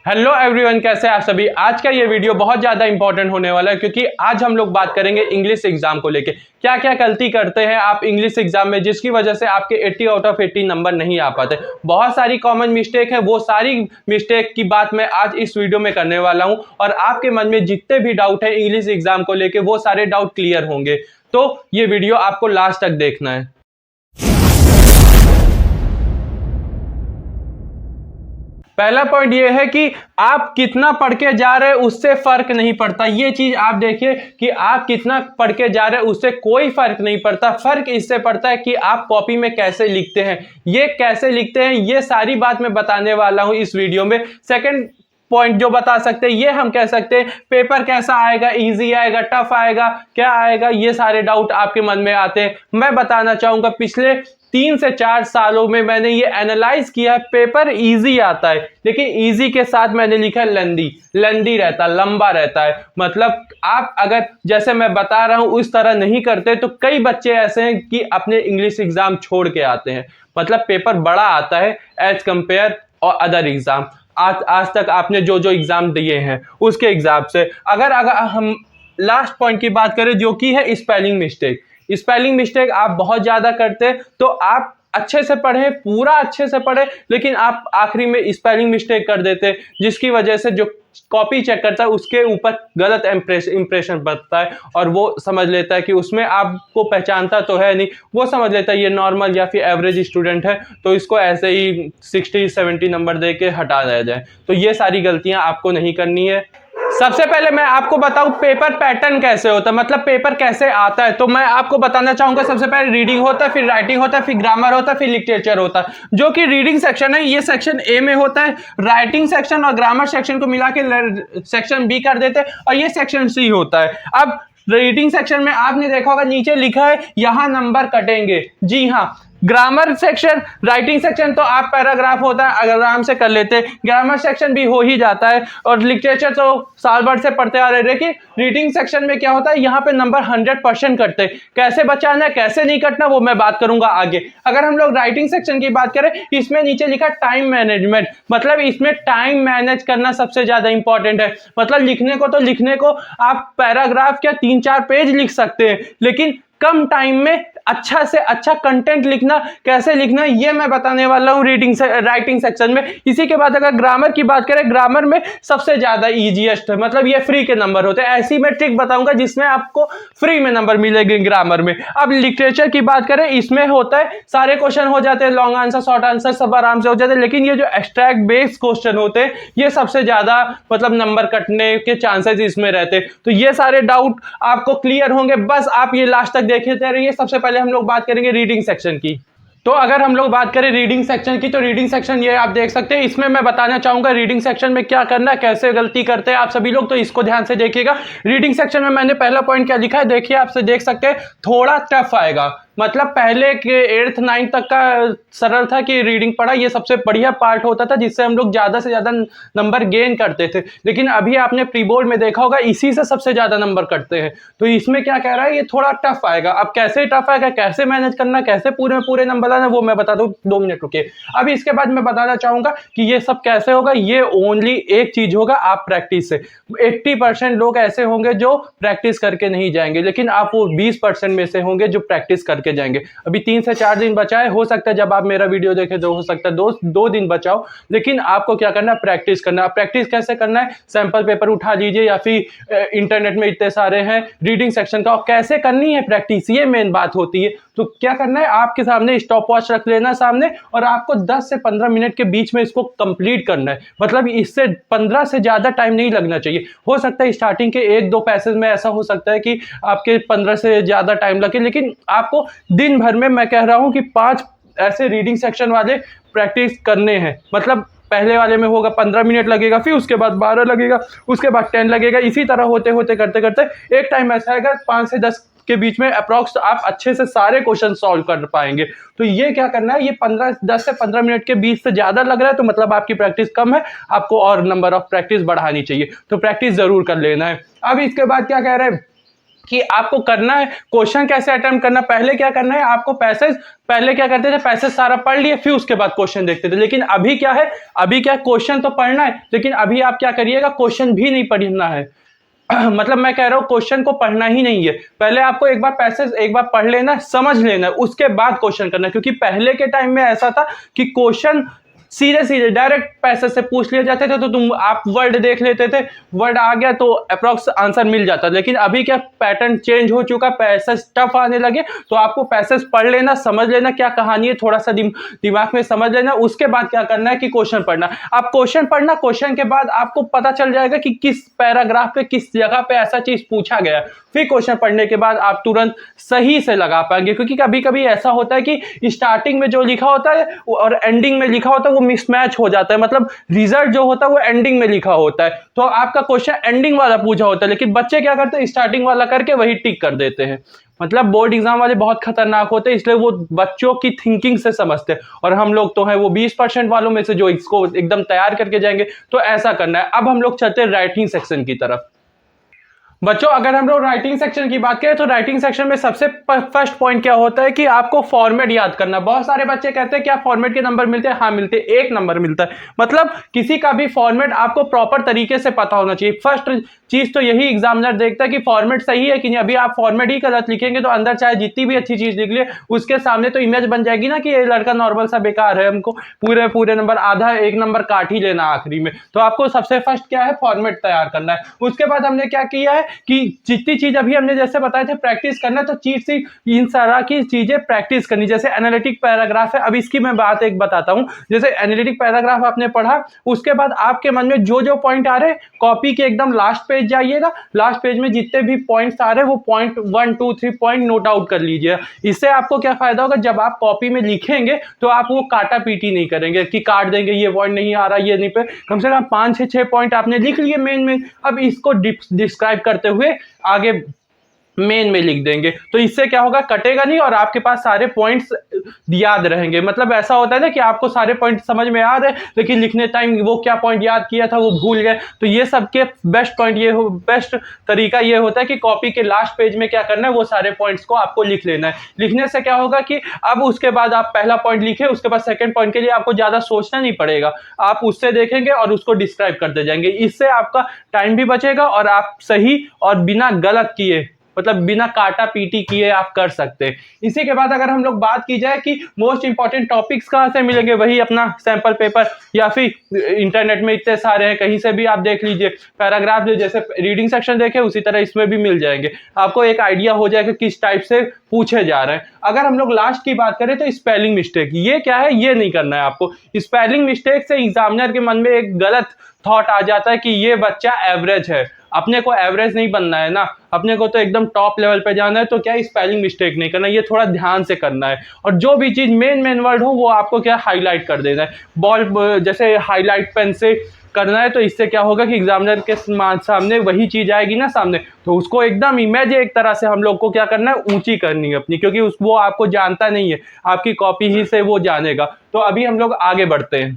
Hello everyone, कैसे आप सभी। आज का ये वीडियो बहुत ज़्यादा इंपॉर्टेंट होने वाला है क्योंकि आज हम लोग बात करेंगे इंग्लिश एग्जाम को लेके। क्या क्या गलती करते हैं आप इंग्लिश एग्जाम में जिसकी वजह से आपके 80 आउट ऑफ 80 नंबर नहीं आ पाते। बहुत सारी कॉमन मिस्टेक है, वो सारी मिस्टेक की बात मैं आज इस वीडियो में करने वाला हूँ और आपके मन में जितने भी डाउट है इंग्लिश एग्जाम को लेके वो सारे डाउट क्लियर होंगे। तो ये वीडियो आपको लास्ट तक देखना है। पहला पॉइंट ये है कि आप कितना पढ़ के जा रहे हैं उससे फर्क नहीं पड़ता। ये चीज आप देखिए कि आप कितना पढ़ के जा रहे हैं उससे कोई फर्क नहीं पड़ता। फर्क इससे पड़ता है कि आप कॉपी में कैसे लिखते हैं। ये कैसे लिखते हैं ये सारी बात मैं बताने वाला हूं इस वीडियो में। सेकंड पॉइंट जो बता सकते हैं ये हम कह सकते हैं पेपर कैसा आएगा, इजी आएगा, टफ आएगा, क्या आएगा, ये सारे डाउट आपके मन में आते हैं। मैं बताना चाहूंगा पिछले 3 से 4 सालों में मैंने ये एनालाइज किया है। पेपर इजी आता है लेकिन इजी के साथ मैंने लिखा है लंदी रहता, लंबा रहता है। मतलब आप अगर जैसे मैं बता रहा हूं उस तरह नहीं करते तो कई बच्चे ऐसे हैं कि अपने इंग्लिश एग्जाम छोड़ के आते हैं। मतलब पेपर बड़ा आता है एज कंपेयर और अदर एग्जाम। आज तक आपने जो जो एग्जाम दिए हैं उसके एग्जाम से अगर हम लास्ट पॉइंट की बात करें जो कि है स्पेलिंग मिस्टेक आप बहुत ज्यादा करते हैं। तो आप अच्छे से पढ़े, पूरा अच्छे से पढ़े, लेकिन आप आखिरी में स्पेलिंग मिस्टेक कर देते हैं जिसकी वजह से जो कॉपी चेक करता है उसके ऊपर गलत इंप्रेशन बनता है और वो समझ लेता है कि उसमें आपको पहचानता तो है नहीं। वो समझ लेता है ये नॉर्मल या फिर एवरेज स्टूडेंट है तो इसको ऐसे ही 60-70 नंबर दे के हटा दिया जाए। तो ये सारी गलतियां आपको नहीं करनी है। सबसे पहले मैं आपको बताऊं पेपर पैटर्न कैसे होता है, मतलब पेपर कैसे आता है। तो मैं आपको बताना चाहूंगा सबसे पहले रीडिंग होता है, फिर राइटिंग होता है, फिर ग्रामर होता है, फिर लिटरेचर होता है। जो कि रीडिंग सेक्शन है ये सेक्शन ए में होता है। राइटिंग सेक्शन और ग्रामर सेक्शन को मिला के सेक्शन बी कर देते हैं और ये सेक्शन सी होता है। अब रीडिंग सेक्शन में आपने देखा होगा नीचे लिखा है यहां नंबर कटेंगे। जी हाँ, ग्रामर सेक्शन, राइटिंग सेक्शन तो आप पैराग्राफ होता है आराम से कर लेते हैं, ग्रामर सेक्शन भी हो ही जाता है और लिटरेचर तो साल भर से पढ़ते आ रहे हैं। लेकिन रीडिंग सेक्शन में क्या होता है यहाँ पे नंबर 100% कटते हैं। कैसे बचाना है कैसे नहीं कटना वो मैं बात करूंगा आगे। अगर हम लोग राइटिंग सेक्शन की बात करें इसमें नीचे लिखा टाइम मैनेजमेंट, मतलब इसमें टाइम मैनेज करना सबसे ज्यादा इंपॉर्टेंट है। मतलब लिखने को आप पैराग्राफ क्या 3-4 पेज लिख सकते हैं, लेकिन कम टाइम में अच्छा से अच्छा कंटेंट लिखना कैसे लिखना ये मैं बताने वाला हूँ राइटिंग सेक्शन में। इसी के बाद अगर ग्रामर की बात करें, ग्रामर में सबसे ज्यादा इजीएस्ट है, मतलब ये फ्री के नंबर होते हैं। ऐसी मैं ट्रिक बताऊंगा जिसमें आपको फ्री में नंबर मिलेंगे ग्रामर में। अब लिटरेचर की बात करें इसमें होता है सारे क्वेश्चन हो जाते हैं, लॉन्ग आंसर शॉर्ट आंसर सब आराम से हो जाते हैं, लेकिन ये जो एक्सट्रैक्ट बेस्ड क्वेश्चन होते हैं ये सबसे ज्यादा मतलब नंबर कटने के चांसेस इसमें रहते हैं। तो ये सारे डाउट आपको क्लियर होंगे, बस आप ये लास्ट तक देखते रहिए। सबसे पहले हम लोग बात करेंगे रीडिंग सेक्शन की। तो अगर हम लोग बात करें रीडिंग सेक्शन की तो रीडिंग सेक्शन ये आप देख सकते हैं। इसमें मैं बताना चाहूंगा रीडिंग सेक्शन में क्या करना है, कैसे गलती करते हैं आप सभी लोग, तो इसको ध्यान से देखिएगा। रीडिंग सेक्शन में मैंने पहला पॉइंट क्या लिखा है देखिए, आपसे देख सकते हैं थोड़ा टफ आएगा। मतलब पहले के 8th 9th तक का सरल था कि रीडिंग पढ़ा, ये सबसे बढ़िया पार्ट होता था जिससे हम लोग ज्यादा से ज्यादा नंबर गेन करते थे। लेकिन अभी आपने प्री बोर्ड में देखा होगा इसी से सबसे ज्यादा नंबर कटते हैं। तो इसमें क्या कह रहा है ये थोड़ा टफ आएगा। अब कैसे टफ आएगा, कैसे मैनेज करना, कैसे पूरे नंबर लाना वो मैं बता दूं। 2 मिनट रुकिए। अब इसके बाद मैं बताना चाहूंगा कि ये सब कैसे होगा। ये ओनली एक चीज होगा, आप प्रैक्टिस से। 80% लोग ऐसे होंगे जो प्रैक्टिस करके नहीं जाएंगे, लेकिन आप वो 20% में से होंगे जो प्रैक्टिस करके जाएंगे। अभी 3 से 4 दिन बचा है, हो सकता है जब आप मेरा वीडियो देखें तो हो सकता है 2 दिन बचाओ, लेकिन आपको क्या करना है प्रैक्टिस करना। प्रैक्टिस कैसे करना है, सैंपल पेपर उठा लीजिए या फिर इंटरनेट में इतने सारे हैं रीडिंग सेक्शन का, और कैसे करनी है प्रैक्टिस ये मेन बात होती है। तो क्या करना है आपके सामने स्टॉप वॉच रख लेना सामने और आपको 10 से 15 मिनट के बीच में इसको कंप्लीट करना है। मतलब इससे 15 से ज्यादा टाइम नहीं लगना चाहिए। हो सकता है स्टार्टिंग के 1-2 पैसेज में ऐसा हो सकता है कि आपके 15 से ज्यादा टाइम लगे, लेकिन आपको दिन भर में मैं कह रहा हूं कि 5 ऐसे रीडिंग सेक्शन वाले प्रैक्टिस करने हैं। मतलब पहले वाले में होगा 15 मिनट लगेगा, फिर उसके बाद 12 लगेगा, उसके बाद 10 लगेगा। इसी तरह होते होते करते करते एक टाइम ऐसा आएगा 5 से 10 के बीच में अप्रॉक्स आप अच्छे से सारे क्वेश्चन सॉल्व कर पाएंगे। तो ये क्या करना है, ये 10 से 15 मिनट के बीच से ज्यादा लग रहा है तो मतलब आपकी प्रैक्टिस कम है, आपको और नंबर ऑफ प्रैक्टिस बढ़ानी चाहिए। तो प्रैक्टिस जरूर कर लेना है। अब इसके बाद क्या कह रहे हैं, कि आपको करना है क्वेश्चन कैसे अटेम्प्ट करना। पहले क्या करना है आपको, पैसेज पहले क्या करते थे, पैसेज सारा पढ़ लिए फिर उसके बाद क्वेश्चन देखते थे। लेकिन अभी क्या है, अभी क्या क्वेश्चन तो पढ़ना है, लेकिन अभी आप क्या करिएगा, क्वेश्चन भी नहीं पढ़ना है। मतलब मैं कह रहा हूं क्वेश्चन को पढ़ना ही नहीं है, पहले आपको एक बार पैसेज एक बार पढ़ लेना, समझ लेना, उसके बाद क्वेश्चन करना। क्योंकि पहले के टाइम में ऐसा था कि क्वेश्चन सीधे सीधे डायरेक्ट पैसेज से पूछ लिए जाते थे, तो तुम आप वर्ड देख लेते थे, वर्ड आ गया तो अप्रॉक्स आंसर मिल जाता। लेकिन अभी क्या पैटर्न चेंज हो चुका, पैसेज टफ आने लगे, तो आपको पैसेज पढ़ लेना, समझ लेना क्या कहानी है, थोड़ा सा दिमाग में समझ लेना, उसके बाद क्या करना है कि क्वेश्चन पढ़ना। आप क्वेश्चन पढ़ना, क्वेश्चन के बाद आपको पता चल जाएगा कि किस पैराग्राफ पे किस जगह पे ऐसा चीज पूछा गया, फिर क्वेश्चन पढ़ने के बाद आप तुरंत सही से लगा पाएंगे। क्योंकि कभी कभी ऐसा होता है कि स्टार्टिंग में जो लिखा होता है और एंडिंग में लिखा होता है वो मिसमैच हो जाता है, मतलब रिजल्ट जो होता है वो एंडिंग में लिखा होता है, तो आपका क्वेश्चन एंडिंग वाला पूछा होता है, लेकिन बच्चे क्या करते हैं, स्टार्टिंग वाला करके वही टिक कर देते हैं। मतलब बोर्ड एग्जाम वाले बहुत खतरनाक होते हैं, इसलिए वो बच्चों की थिंकिंग से समझते हैं, और हम लोग तो हैं वो 20% वालों में से जो इसको एकदम तैयार करके जाएंगे। तो ऐसा करना है। अब हम लोग चलते हैं राइटिंग सेक्शन की तरफ। बच्चों अगर हम लोग राइटिंग सेक्शन की बात करें तो राइटिंग सेक्शन में सबसे फर्स्ट पॉइंट क्या होता है कि आपको फॉर्मेट याद करना। बहुत सारे बच्चे कहते हैं क्या फॉर्मेट के नंबर मिलते हैं, हाँ मिलते हैं, 1 नंबर मिलता है। मतलब किसी का भी फॉर्मेट आपको प्रॉपर तरीके से पता होना चाहिए। फर्स्ट चीज तो यही एग्जामिनर देखता है कि फॉर्मेट सही है कि नहीं। अभी आप फॉर्मेट ही गलत लिखेंगे तो अंदर चाहे जितनी भी अच्छी चीज लिख ले, उसके सामने तो इमेज बन जाएगी ना कि ये लड़का नॉर्मल सा बेकार है, हमको पूरे नंबर आधा 1 नंबर काट ही लेना आखिरी में। तो आपको सबसे फर्स्ट क्या है, फॉर्मेट तैयार करना है। उसके बाद हमने क्या किया है कि जितनी चीज अभी हमने जैसे बताए थे प्रैक्टिस करना, तो चीज से इन सारा की चीजें प्रैक्टिस करनी। जैसे एनालिटिक पैराग्राफ है, अब इसकी मैं बात एक बताता हूं। जैसे एनालिटिक पैराग्राफ आपने पढ़ा, उसके बाद आपके मन में जो जो पॉइंट आ रहे, कॉपी के एकदम लास्ट पेज जाइएगा, लास्ट पेज में जितने भी पॉइंट्स आ रहे वो पॉइंट 1 2 3 पॉइंट नोट आउट कर लीजिए। इससे आपको क्या फायदा होगा, जब आप कॉपी में लिखेंगे तो आप वो काटा पीटी नहीं करेंगे कि काट देंगे, ये पॉइंट नहीं आ रहा, ये नहीं पे। कम से कम 5 से 6 पॉइंट आपने लिख लिए मेन। अब इसको डिस्क्राइब करते हुए आगे मेन में लिख देंगे, तो इससे क्या होगा, कटेगा नहीं और आपके पास सारे पॉइंट्स याद रहेंगे। मतलब ऐसा होता है ना कि आपको सारे पॉइंट समझ में आ रहे, लेकिन लिखने टाइम वो क्या पॉइंट याद किया था वो भूल गए। तो ये सबके बेस्ट पॉइंट ये बेस्ट तरीका ये होता है कि कॉपी के लास्ट पेज में क्या करना है, वो सारे पॉइंट्स को आपको लिख लेना है। लिखने से क्या होगा कि अब उसके बाद आप पहला पॉइंट लिखे, उसके बाद सेकंड पॉइंट के लिए आपको ज्यादा सोचना नहीं पड़ेगा, आप उससे देखेंगे और उसको डिस्क्राइब करते जाएंगे। इससे आपका टाइम भी बचेगा और आप सही और बिना गलत किए, मतलब बिना काटा पीटी किए आप कर सकते हैं। इसी के बाद अगर हम लोग बात की जाए कि मोस्ट इंपॉर्टेंट टॉपिक्स कहाँ से मिलेंगे, वही अपना सैंपल पेपर या फिर इंटरनेट में इतने सारे हैं, कहीं से भी आप देख लीजिए। पैराग्राफ जैसे रीडिंग सेक्शन देखे उसी तरह इसमें भी मिल जाएंगे, आपको एक आइडिया हो जाएगा किस टाइप से पूछे जा रहे हैं। अगर हम लोग लास्ट की बात करें तो स्पेलिंग मिस्टेक, ये क्या है, ये नहीं करना है आपको। स्पेलिंग मिस्टेक से एग्जामिनर के मन में एक गलत थॉट आ जाता है कि ये बच्चा एवरेज है। अपने को एवरेज नहीं बनना है ना, अपने को तो एकदम टॉप लेवल पे जाना है। तो क्या स्पेलिंग मिस्टेक नहीं करना, ये थोड़ा ध्यान से करना है। और जो भी चीज मेन वर्ड हो वो आपको क्या हाईलाइट कर देना है, बॉल जैसे हाईलाइट पेन से करना है। तो इससे क्या होगा कि एग्जामिनर के सामने वही चीज आएगी ना सामने, तो उसको एकदम इमेज एक तरह से हम लोग को क्या करना है, ऊंची करनी है अपनी, क्योंकि वो आपको जानता नहीं है, आपकी कॉपी ही से वो जानेगा। तो अभी हम लोग आगे बढ़ते हैं।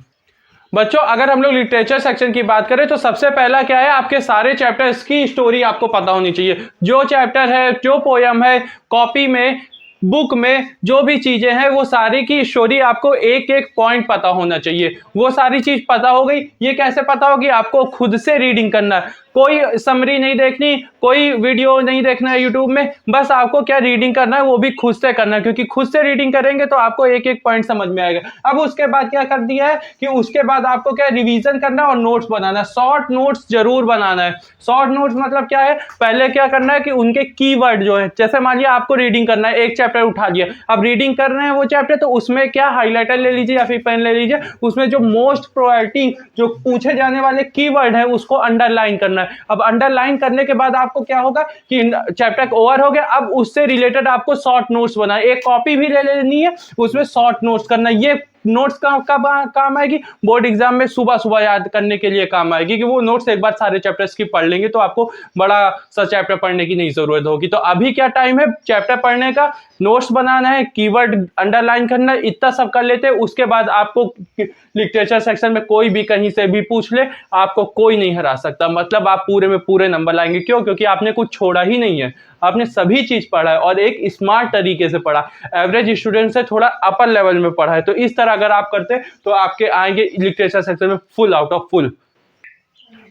बच्चों अगर हम लोग लिटरेचर सेक्शन की बात करें तो सबसे पहला क्या है, आपके सारे चैप्टर्स की स्टोरी आपको पता होनी चाहिए। जो चैप्टर है, जो पोयम है, कॉपी में, बुक में जो भी चीजें हैं वो सारी की स्टोरी आपको एक एक पॉइंट पता होना चाहिए। वो सारी चीज पता हो गई। ये कैसे पता होगी, आपको खुद से रीडिंग करना है, कोई समरी नहीं देखनी, कोई वीडियो नहीं देखना है यूट्यूब में, बस आपको क्या रीडिंग करना है वो भी खुद से करना है। क्योंकि खुद से रीडिंग करेंगे तो आपको एक एक पॉइंट समझ में आएगा। अब उसके बाद क्या कर दिया है कि उसके बाद आपको क्या रिवीजन करना है और नोट्स बनाना है। शॉर्ट नोट्स जरूर बनाना है। शॉर्ट नोट्स मतलब क्या है, पहले क्या करना है कि उनके कीवर्ड जो है, जैसे मान लिया आपको रीडिंग करना है, एक चैप्टर उठा लिया, अब रीडिंग कर रहे हैं वो चैप्टर, तो उसमें क्या हाईलाइटर ले लीजिए या फिर पेन ले लीजिए, उसमें जो मोस्ट प्रायोरिटी जो पूछे जाने वाले कीवर्ड है उसको अंडरलाइन करना। अब अंडरलाइन करने के बाद आपको क्या होगा कि चैप्टर ओवर हो गया। अब उससे रिलेटेड आपको शॉर्ट नोट्स बनाए, एक कॉपी भी ले लेनी है, उसमें शॉर्ट नोट्स करना। ये नोट्स का कब काम आएगी, बोर्ड एग्जाम में सुबह सुबह याद करने के लिए काम आएगी, कि वो नोट्स एक बार सारे चैप्टर्स की पढ़ लेंगे तो आपको बड़ा सा चैप्टर पढ़ने की नहीं जरूरत होगी। तो अभी क्या टाइम है चैप्टर पढ़ने का, नोट्स बनाना है, कीवर्ड अंडरलाइन करना है, इतना सब कर लेते हैं। उसके बाद आपको लिटरेचर सेक्शन में कोई भी कहीं से भी पूछ ले, आपको कोई नहीं हरा सकता। मतलब आप पूरे में पूरे नंबर लाएंगे। क्यों? क्योंकि आपने कुछ छोड़ा ही नहीं है, आपने सभी चीज़ पढ़ा है और एक स्मार्ट तरीके से पढ़ा, एवरेज स्टूडेंट से थोड़ा अपर लेवल में पढ़ा है। तो इस तरह अगर आप करते तो आपके आएंगे लिटरेचर सेक्शन में फुल आउट ऑफ फुल।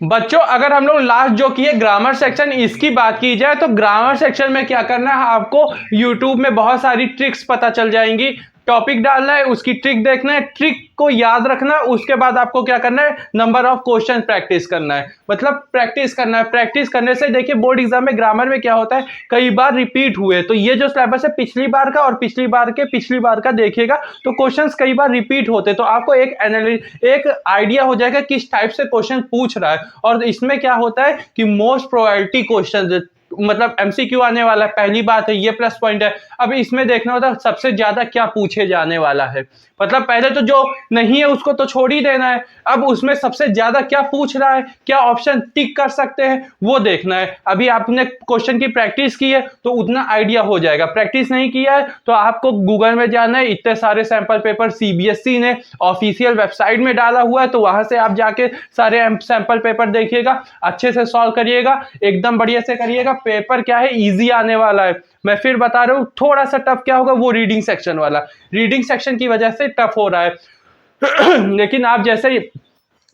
बच्चों अगर हम लोग लास्ट जो किए ग्रामर सेक्शन, इसकी बात की जाए तो ग्रामर सेक्शन में क्या करना है, आपको यूट्यूब में बहुत सारी ट्रिक्स पता चल जाएंगी। टॉपिक डालना है, उसकी ट्रिक देखना है, ट्रिक को याद रखना है, उसके बाद आपको क्या करना है, नंबर ऑफ क्वेश्चन प्रैक्टिस करना है, मतलब प्रैक्टिस करना है। प्रैक्टिस करने से देखिए बोर्ड एग्जाम में ग्रामर में क्या होता है, कई बार रिपीट हुए, तो ये जो सिलेबस है पिछली बार का और पिछली बार का देखिएगा तो क्वेश्चंस कई बार रिपीट होते, तो आपको एक आइडिया हो जाएगा किस टाइप से क्वेश्चन पूछ रहा है। और इसमें क्या होता है कि मोस्ट प्रोबेबिलिटी क्वेश्चन, मतलब एमसीक्यू आने वाला है, पहली बात है, ये प्लस पॉइंट है। अब इसमें देखना होता है सबसे ज्यादा क्या पूछे जाने वाला है, मतलब पहले तो जो नहीं है उसको तो छोड़ ही देना है, अब उसमें सबसे ज्यादा क्या पूछ रहा है, क्या ऑप्शन टिक कर सकते हैं वो देखना है। अभी आपने क्वेश्चन की प्रैक्टिस की है तो उतना आइडिया हो जाएगा, प्रैक्टिस नहीं किया है तो आपको गूगल में जाना है, इतने सारे सैंपल पेपर सीबीएसई ने ऑफिशियल वेबसाइट में डाला हुआ है, तो वहां से आप जाके सारे सैंपल पेपर देखिएगा, अच्छे से सॉल्व करिएगा, एकदम बढ़िया से करिएगा। पेपर क्या है, इजी आने वाला है। मैं फिर बता रहा हूं, थोड़ा सा टफ क्या होगा, वो रीडिंग सेक्शन वाला, रीडिंग सेक्शन की वजह से टफ हो रहा है लेकिन आप जैसे ही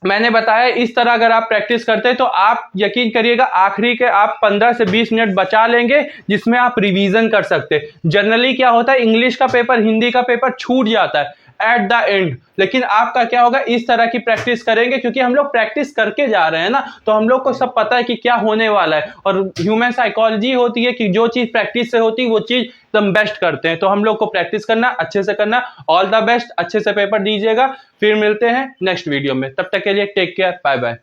मैंने बताया इस तरह अगर आप प्रैक्टिस करते हैं तो आप यकीन करिएगा आखिरी के आप 15 से 20 मिनट बचा लेंगे जिसमें आप रिवीजन कर सकते हैं। जनरली क्या होता है, इंग्लिश का पेपर, हिंदी का पेपर छूट जाता है एट द एंड, लेकिन आपका क्या होगा, इस तरह की प्रैक्टिस करेंगे क्योंकि हम लोग प्रैक्टिस करके जा रहे हैं ना, तो हम लोग को सब पता है कि क्या होने वाला है। और ह्यूमन साइकोलॉजी होती है कि जो चीज प्रैक्टिस से होती है वो चीज एकदम बेस्ट करते हैं, तो हम लोग को प्रैक्टिस करना, अच्छे से करना। ऑल द बेस्ट, अच्छे से पेपर दीजिएगा, फिर मिलते हैं नेक्स्ट वीडियो में, तब तक के लिए टेक केयर, बाय बाय।